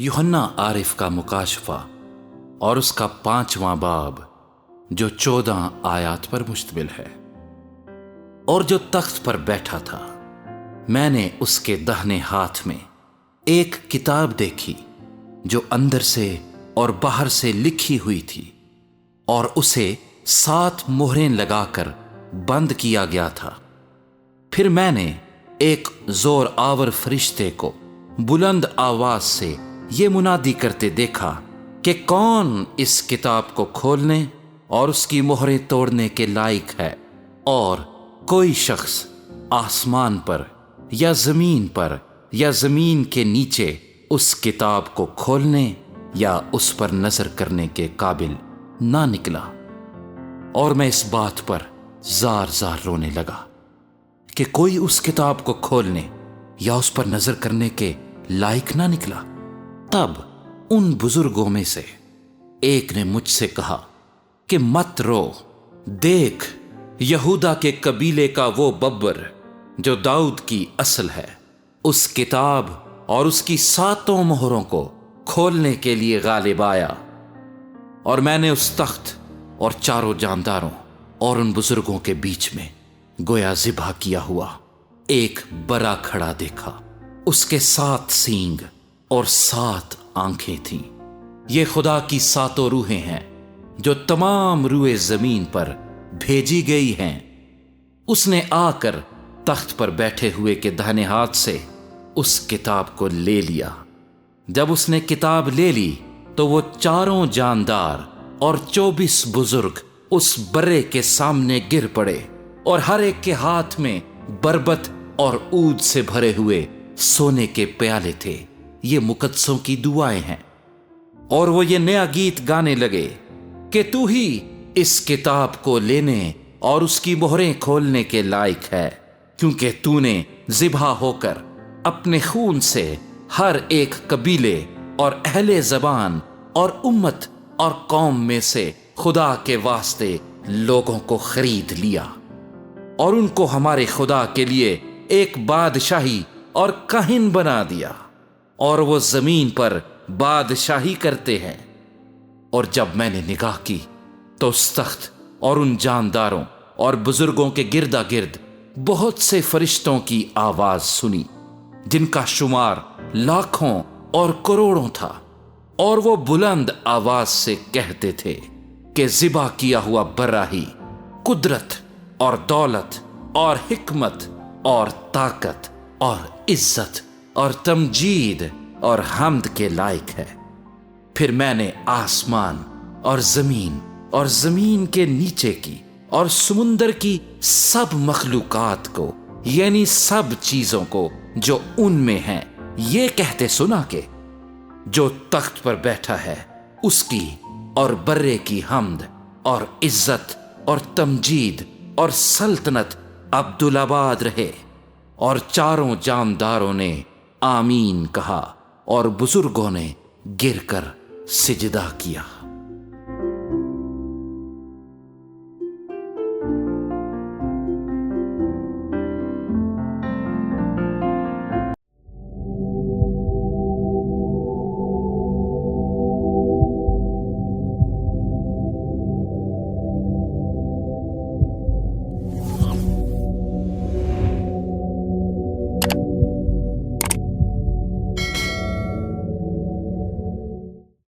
यूहन्ना आरिफ का मुकाशफा और उसका 5वां बाब जो 14 आयात पर मुश्तमिल है। और जो तख्त पर बैठा था, मैंने उसके दाहिने हाथ में एक किताब देखी जो अंदर से और बाहर से लिखी हुई थी, और उसे 7 मोहरें लगाकर बंद किया गया था। फिर मैंने एक जोर आवर फरिश्ते को बुलंद आवाज से ये मुनादी करते देखा कि कौन इस किताब को खोलने और उसकी मोहरें तोड़ने के लायक है। और कोई शख्स आसमान पर या जमीन पर या जमीन के नीचे उस किताब को खोलने या उस पर नजर करने के काबिल ना निकला। और मैं इस बात पर जार जार रोने लगा कि कोई उस किताब को खोलने या उस पर नजर करने के लायक ना निकला। तब उन बुजुर्गों में से एक ने मुझसे कहा कि मत रो, देख यहूदा के कबीले का वो बब्बर जो दाऊद की असल है, उस किताब और उसकी 7 मोहरों को खोलने के लिए गालिब आया। और मैंने उस तख्त और चारों जानदारों और उन बुजुर्गों के बीच में गोया ज़िबा किया हुआ एक बरा खड़ा देखा। उसके 7 सींग और 7 आंखें थीं। ये खुदा की 7 रूहें हैं जो तमाम रूए जमीन पर भेजी गई हैं। उसने आकर तख्त पर बैठे हुए के दाहिने हाथ से उस किताब को ले लिया। जब उसने किताब ले ली तो वो चारों जानदार और 24 बुजुर्ग उस बर्रे के सामने गिर पड़े, और हर एक के हाथ में बरबत और ऊद से भरे हुए सोने के प्याले थे। ये मुकद्दसों की दुआएं हैं। और वो ये नया गीत गाने लगे कि तू ही इस किताब को लेने और उसकी मोहरें खोलने के लायक है, क्योंकि तूने ज़िबा होकर अपने खून से हर एक कबीले और अहले ज़बान और उम्मत और कौम में से खुदा के वास्ते लोगों को खरीद लिया, और उनको हमारे खुदा के लिए एक बादशाही और काहिन बना दिया, और वो जमीन पर बादशाही करते हैं। और जब मैंने निगाह की तो उस तख्त और उन जानदारों और बुजुर्गों के गिरदा गिर्द बहुत से फरिश्तों की आवाज सुनी, जिनका शुमार लाखों और करोड़ों था। और वो बुलंद आवाज से कहते थे कि ज़िबा किया हुआ बर्रा ही कुदरत और दौलत और हिकमत और ताकत और इज्जत और तमजीद और हम्द के लायक है। फिर मैंने आसमान और जमीन के नीचे की और समुंदर की सब मखलूकात को, यानी सब चीजों को जो उनमें हैं, ये कहते सुना कि जो तख्त पर बैठा है उसकी और बर्रे की हम्द और इज्जत और तमजीद और सल्तनत अब्दुलाबाद रहे। और चारों जानदारों ने आमीन कहा, और बुजुर्गों ने गिरकर सिजदा किया।